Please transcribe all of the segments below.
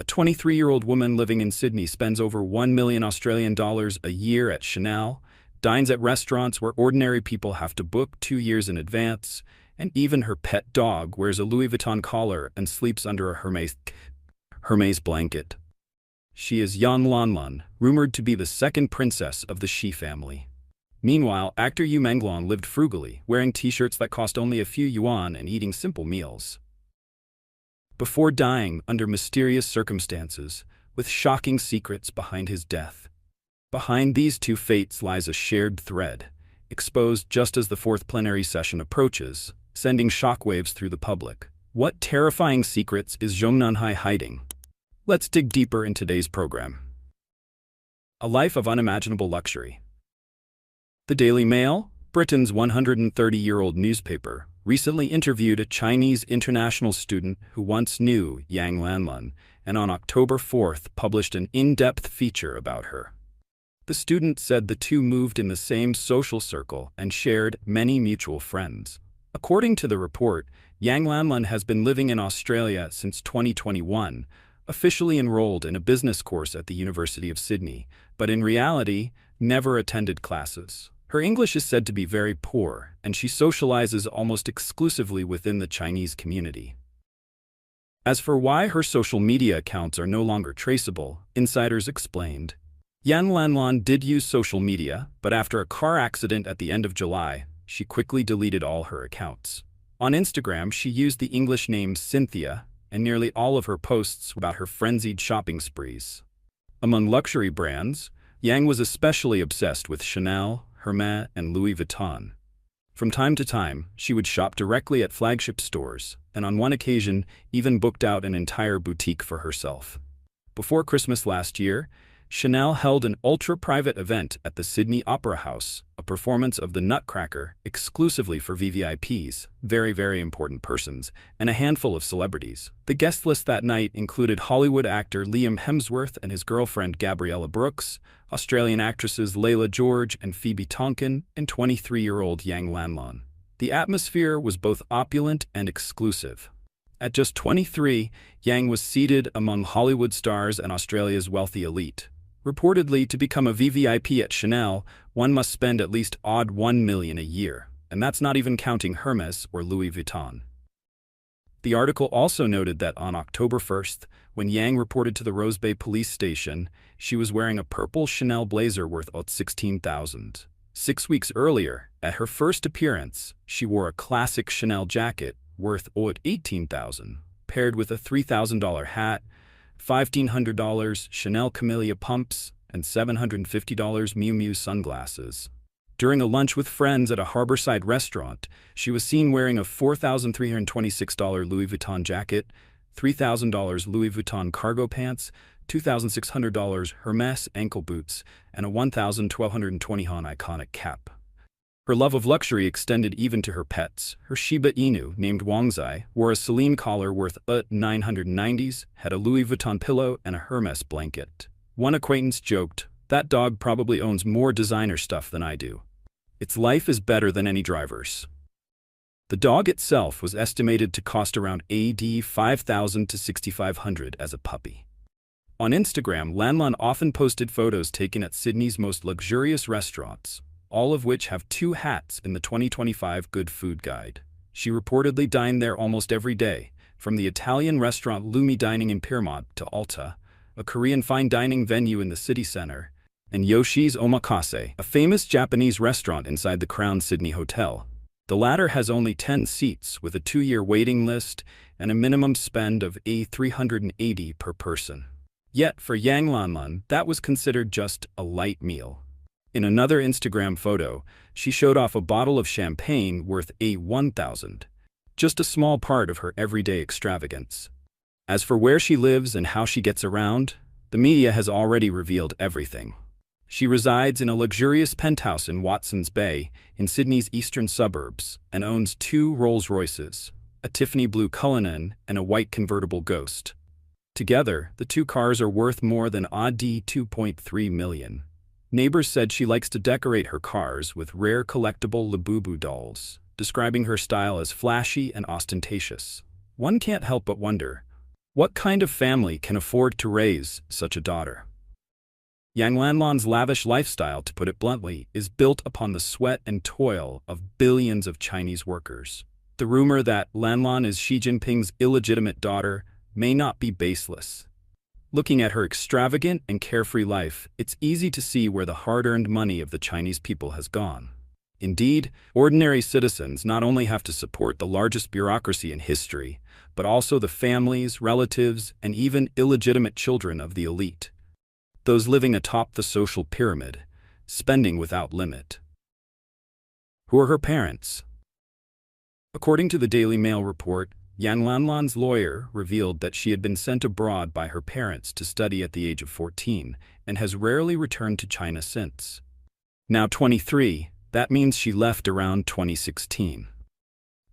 A 23-year-old woman living in Sydney spends over 1 million Australian dollars a year at Chanel, dines at restaurants where ordinary people have to book 2 years in advance, and even her pet dog wears a Louis Vuitton collar and sleeps under a Hermes blanket. She is Yan Lanlan, rumored to be the second princess of the Xi family. Meanwhile, actor Yu Menglong lived frugally, wearing t-shirts that cost only a few yuan and eating simple meals. Before dying under mysterious circumstances, with shocking secrets behind his death. Behind these two fates lies a shared thread, exposed just as the fourth plenary session approaches, sending shockwaves through the public. What terrifying secrets is Zhong Nanhai hiding? Let's dig deeper in today's program. A life of unimaginable luxury. The Daily Mail, Britain's 130-year-old newspaper, recently interviewed a Chinese international student who once knew Yang Lanlan, and on October 4th published an in-depth feature about her. The student said the two moved in the same social circle and shared many mutual friends. According to the report, Yang Lanlan has been living in Australia since 2021, officially enrolled in a business course at the University of Sydney, but in reality, never attended classes. Her English is said to be very poor, and she socializes almost exclusively within the Chinese community. As for why her social media accounts are no longer traceable, insiders explained. Yan Lanlan did use social media, but after a car accident at the end of July, she quickly deleted all her accounts. On Instagram, she used the English name Cynthia, and nearly all of her posts were about her frenzied shopping sprees. Among luxury brands, Yang was especially obsessed with Chanel, Hermes, and Louis Vuitton. From time to time, she would shop directly at flagship stores, and on one occasion, even booked out an entire boutique for herself. Before Christmas last year, Chanel held an ultra-private event at the Sydney Opera House, a performance of The Nutcracker exclusively for VVIPs, very important persons, and a handful of celebrities. The guest list that night included Hollywood actor Liam Hemsworth and his girlfriend Gabriella Brooks, Australian actresses Layla George and Phoebe Tonkin, and 23-year-old Yang Lanlan. The atmosphere was both opulent and exclusive. At just 23, Yang was seated among Hollywood stars and Australia's wealthy elite. Reportedly, to become a VVIP at Chanel, one must spend at least odd 1 million a year, and that's not even counting Hermes or Louis Vuitton. The article also noted that on October 1st, when Yang reported to the Rose Bay police station, she was wearing a purple Chanel blazer worth $16,000. 6 weeks earlier, at her first appearance, she wore a classic Chanel jacket worth $18,000, paired with a $3,000 hat, $1,500 Chanel Camellia pumps, and $750 Miu Miu sunglasses. During a lunch with friends at a harborside restaurant, she was seen wearing a $4,326 Louis Vuitton jacket, $3,000 Louis Vuitton cargo pants, $2,600 Hermes ankle boots, and a 1,220 Han iconic cap. Her love of luxury extended even to her pets. Her Shiba Inu, named Wangzai, wore a Celine collar worth $990s, had a Louis Vuitton pillow and a Hermes blanket. One acquaintance joked, "That dog probably owns more designer stuff than I do. Its life is better than any driver's." The dog itself was estimated to cost around AD 5,000 to 6,500 as a puppy. On Instagram, Lanlan often posted photos taken at Sydney's most luxurious restaurants, all of which have 2 hats in the 2025 Good Food Guide. She reportedly dined there almost every day, from the Italian restaurant Lumi Dining in Piermont to Alta, a Korean fine dining venue in the city center, and Yoshi's Omakase, a famous Japanese restaurant inside the Crown Sydney Hotel. The latter has only 10 seats with a 2-year waiting list and a minimum spend of $380 per person. Yet, for Yang Lanlan, that was considered just a light meal. In another Instagram photo, she showed off a bottle of champagne worth $1,000, just a small part of her everyday extravagance. As for where she lives and how she gets around, the media has already revealed everything. She resides in a luxurious penthouse in Watsons Bay, in Sydney's eastern suburbs, and owns 2 Rolls-Royces, a Tiffany blue Cullinan and a white convertible Ghost. Together, the 2 cars are worth more than AUD 2.3 million. Neighbors said she likes to decorate her cars with rare collectible Labubu dolls, describing her style as flashy and ostentatious. One can't help but wonder, What kind of family can afford to raise such a daughter? Yang Lanlan's lavish lifestyle, to put it bluntly, is built upon the sweat and toil of billions of Chinese workers. The rumor that Lanlan is Xi Jinping's illegitimate daughter may not be baseless. Looking at her extravagant and carefree life, it's easy to see where the hard-earned money of the Chinese people has gone. Indeed, ordinary citizens not only have to support the largest bureaucracy in history, but also the families, relatives, and even illegitimate children of the elite. Those living atop the social pyramid, spending without limit. Who are her parents? According to the Daily Mail report, Yang Lanlan's lawyer revealed that she had been sent abroad by her parents to study at the age of 14 and has rarely returned to China since. Now 23, that means she left around 2016.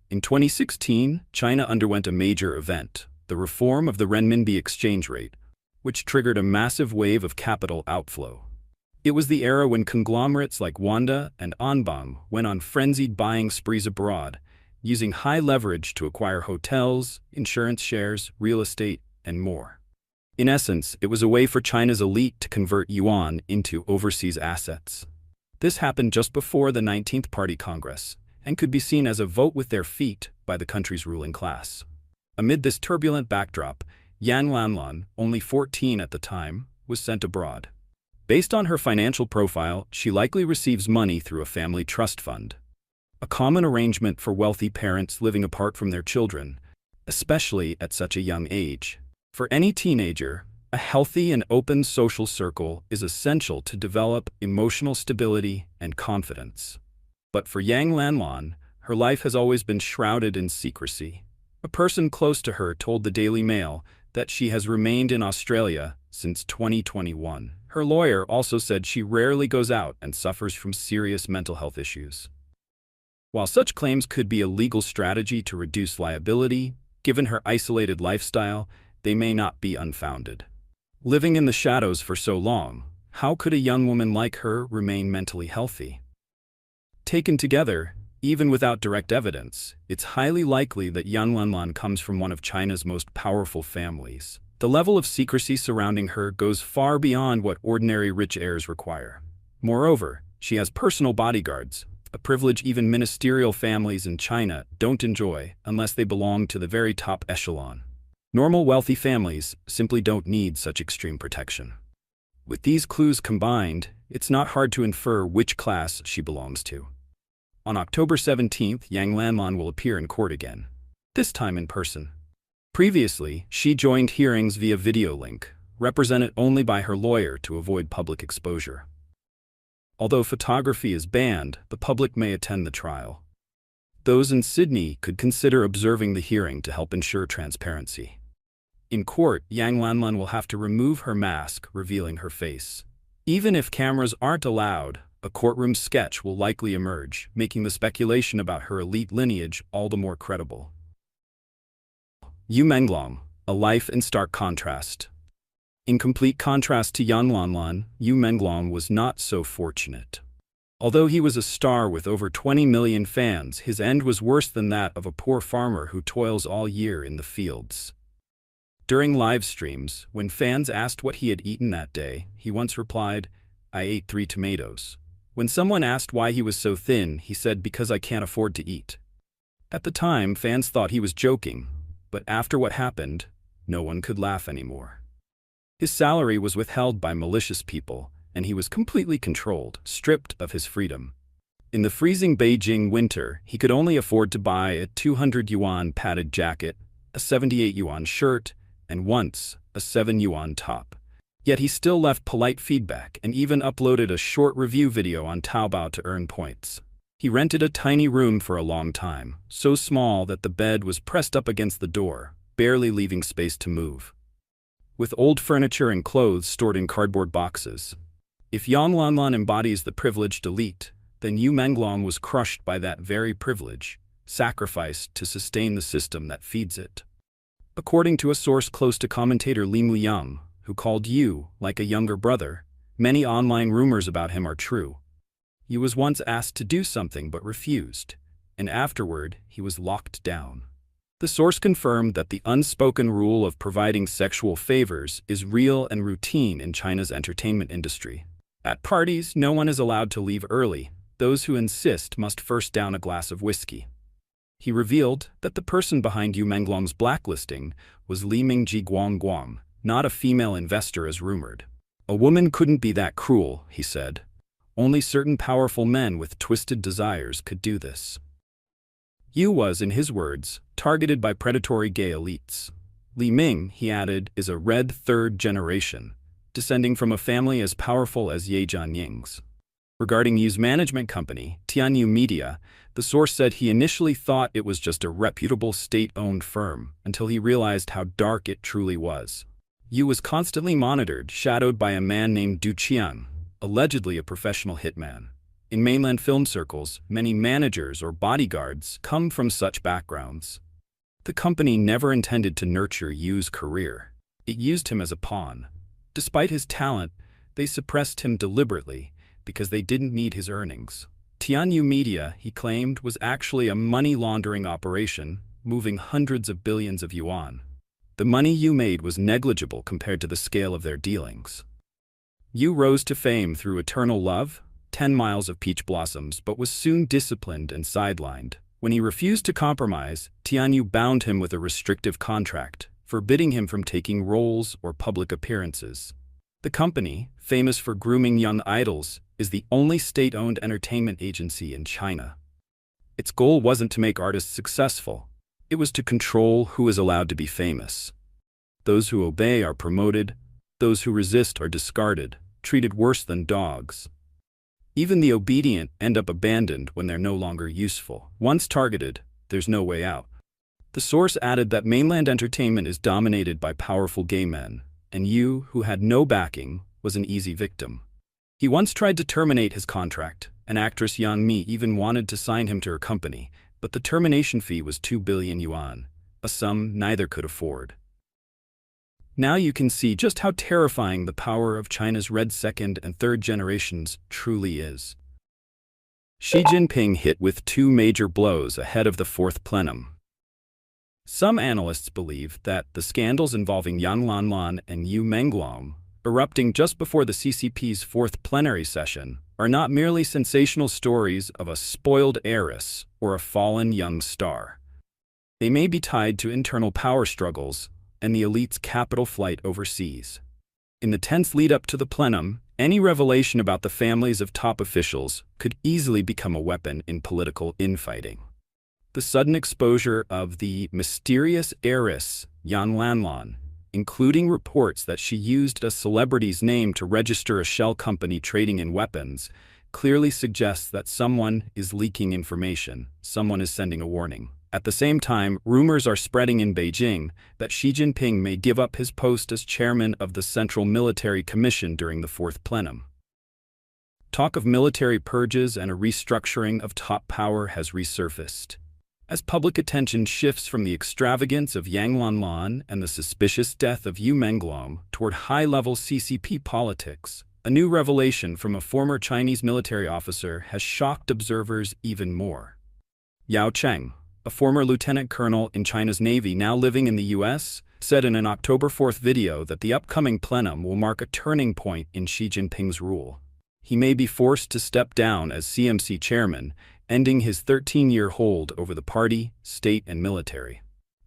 In 2016, China underwent a major event, the reform of the renminbi exchange rate, which triggered a massive wave of capital outflow. It was the era when conglomerates like Wanda and Anbang went on frenzied buying sprees abroad, using high leverage to acquire hotels, insurance shares, real estate, and more. In essence, it was a way for China's elite to convert yuan into overseas assets. This happened just before the 19th Party Congress, and could be seen as a vote with their feet by the country's ruling class. Amid this turbulent backdrop, Yang Lanlan, only 14 at the time, was sent abroad. Based on her financial profile, she likely receives money through a family trust fund, a common arrangement for wealthy parents living apart from their children, especially at such a young age. For any teenager, a healthy and open social circle is essential to develop emotional stability and confidence. But for Yang Lanlan, her life has always been shrouded in secrecy. A person close to her told the Daily Mail that she has remained in Australia since 2021. Her lawyer also said she rarely goes out and suffers from serious mental health issues. While such claims could be a legal strategy to reduce liability, given her isolated lifestyle, they may not be unfounded. Living in the shadows for so long, how could a young woman like her remain mentally healthy? Taken together, even without direct evidence, it's highly likely that Yang Lanlan comes from one of China's most powerful families. The level of secrecy surrounding her goes far beyond what ordinary rich heirs require. Moreover, she has personal bodyguards, a privilege even ministerial families in China don't enjoy unless they belong to the very top echelon. Normal wealthy families simply don't need such extreme protection. With these clues combined, it's not hard to infer which class she belongs to. On October 17th, Yang Lanlan will appear in court again, this time in person. Previously, she joined hearings via video link, represented only by her lawyer to avoid public exposure. Although photography is banned, the public may attend the trial. Those in Sydney could consider observing the hearing to help ensure transparency. In court, Yang Lanlan will have to remove her mask, revealing her face. Even if cameras aren't allowed, a courtroom sketch will likely emerge, making the speculation about her elite lineage all the more credible. Yu Menglong, a life in stark contrast. In complete contrast to Yang Lanlan, Yu Menglong was not so fortunate. Although he was a star with over 20 million fans, his end was worse than that of a poor farmer who toils all year in the fields. During live streams, when fans asked what he had eaten that day, he once replied, "I ate 3 tomatoes." When someone asked why he was so thin, he said, "Because I can't afford to eat." At the time, fans thought he was joking, but after what happened, no one could laugh anymore. His salary was withheld by malicious people, and he was completely controlled, stripped of his freedom. In the freezing Beijing winter, he could only afford to buy a 200 yuan padded jacket, a 78 yuan shirt, and once, a 7 yuan top. Yet he still left polite feedback and even uploaded a short review video on Taobao to earn points. He rented a tiny room for a long time, so small that the bed was pressed up against the door, barely leaving space to move. With old furniture and clothes stored in cardboard boxes. If Yang Lanlan embodies the privileged elite, then Yu Menglong was crushed by that very privilege, sacrificed to sustain the system that feeds it. According to a source close to commentator Lim Liang, who called Yu like a younger brother, many online rumors about him are true. Yu was once asked to do something but refused, and afterward he was locked down. The source confirmed that the unspoken rule of providing sexual favors is real and routine in China's entertainment industry. At parties, no one is allowed to leave early. Those who insist must first down a glass of whiskey. He revealed that the person behind Yu Menglong's blacklisting was Li Mingji Guangguang, not a female investor as rumored. A woman couldn't be that cruel, he said. Only certain powerful men with twisted desires could do this. Yu was, in his words, targeted by predatory gay elites. Li Ming, he added, is a red third generation, descending from a family as powerful as Ye Jianying's. Regarding Yu's management company, Tianyu Media, the source said he initially thought it was just a reputable state-owned firm until he realized how dark it truly was. Yu was constantly monitored, shadowed by a man named Du Qiang, allegedly a professional hitman. In mainland film circles, many managers or bodyguards come from such backgrounds. The company never intended to nurture Yu's career. It used him as a pawn. Despite his talent, they suppressed him deliberately because they didn't need his earnings. Tianyu Media, he claimed, was actually a money laundering operation, moving hundreds of billions of yuan. The money Yu made was negligible compared to the scale of their dealings. Yu rose to fame through Eternal Love, 10 Miles of Peach Blossoms, but was soon disciplined and sidelined. When he refused to compromise, Tianyu bound him with a restrictive contract, forbidding him from taking roles or public appearances. The company, famous for grooming young idols, is the only state-owned entertainment agency in China. Its goal wasn't to make artists successful. It was to control who is allowed to be famous. Those who obey are promoted. Those who resist are discarded, treated worse than dogs. Even the obedient end up abandoned when they're no longer useful. Once targeted, there's no way out. The source added that mainland entertainment is dominated by powerful gay men, and Yu, who had no backing, was an easy victim. He once tried to terminate his contract, and actress Yang Mi even wanted to sign him to her company, but the termination fee was 2 billion yuan, a sum neither could afford. Now you can see just how terrifying the power of China's red second and third generations truly is. Xi Jinping hit with 2 major blows ahead of the 4th plenum. Some analysts believe that the scandals involving Yang Lanlan and Yu Menglong, erupting just before the CCP's 4th plenary session, are not merely sensational stories of a spoiled heiress or a fallen young star. They may be tied to internal power struggles and the elite's capital flight overseas. In the tense lead-up to the plenum, any revelation about the families of top officials could easily become a weapon in political infighting. The sudden exposure of the mysterious heiress, Yang Lanlan, including reports that she used a celebrity's name to register a shell company trading in weapons, clearly suggests that someone is leaking information, someone is sending a warning. At the same time, rumors are spreading in Beijing that Xi Jinping may give up his post as chairman of the Central Military Commission during the 4th plenum. Talk of military purges and a restructuring of top power has resurfaced. As public attention shifts from the extravagance of Yang Lanlan and the suspicious death of Yu Menglong toward high-level CCP politics, a new revelation from a former Chinese military officer has shocked observers even more. Yao Cheng, a former lieutenant colonel in China's Navy now living in the U.S., said in an October 4th video that the upcoming plenum will mark a turning point in Xi Jinping's rule. He may be forced to step down as CMC chairman, ending his 13-year hold over the party, state, and military.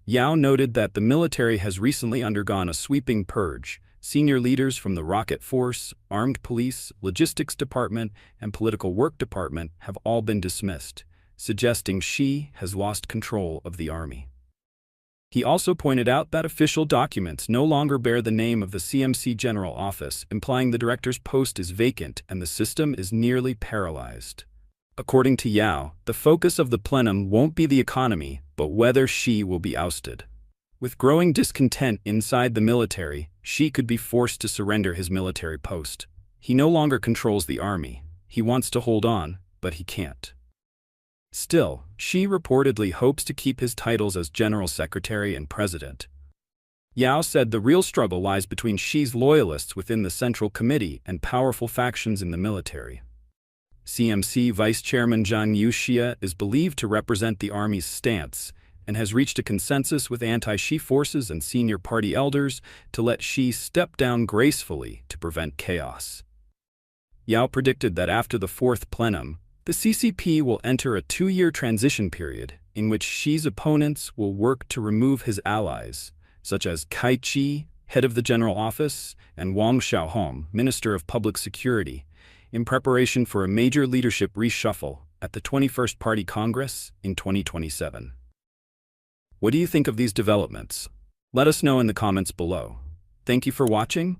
Yao noted that the military has recently undergone a sweeping purge. Senior leaders from the Rocket Force, Armed Police, Logistics Department, and Political Work Department have all been dismissed, suggesting Xi has lost control of the army. He also pointed out that official documents no longer bear the name of the CMC General Office, implying the director's post is vacant and the system is nearly paralyzed. According to Yao, the focus of the plenum won't be the economy, but whether Xi will be ousted. With growing discontent inside the military, Xi could be forced to surrender his military post. He no longer controls the army. He wants to hold on, but he can't. Still, Xi reportedly hopes to keep his titles as General Secretary and President. Yao said the real struggle lies between Xi's loyalists within the Central Committee and powerful factions in the military. CMC Vice Chairman Zhang Yuxia is believed to represent the army's stance, and has reached a consensus with anti-Xi forces and senior party elders to let Xi step down gracefully to prevent chaos. Yao predicted that after the fourth plenum, the CCP will enter a 2-year transition period in which Xi's opponents will work to remove his allies, such as Cai Chi, head of the General Office, and Wang Xiaohong, Minister of Public Security, in preparation for a major leadership reshuffle at the 21st Party Congress in 2027. What do you think of these developments? Let us know in the comments below. Thank you for watching,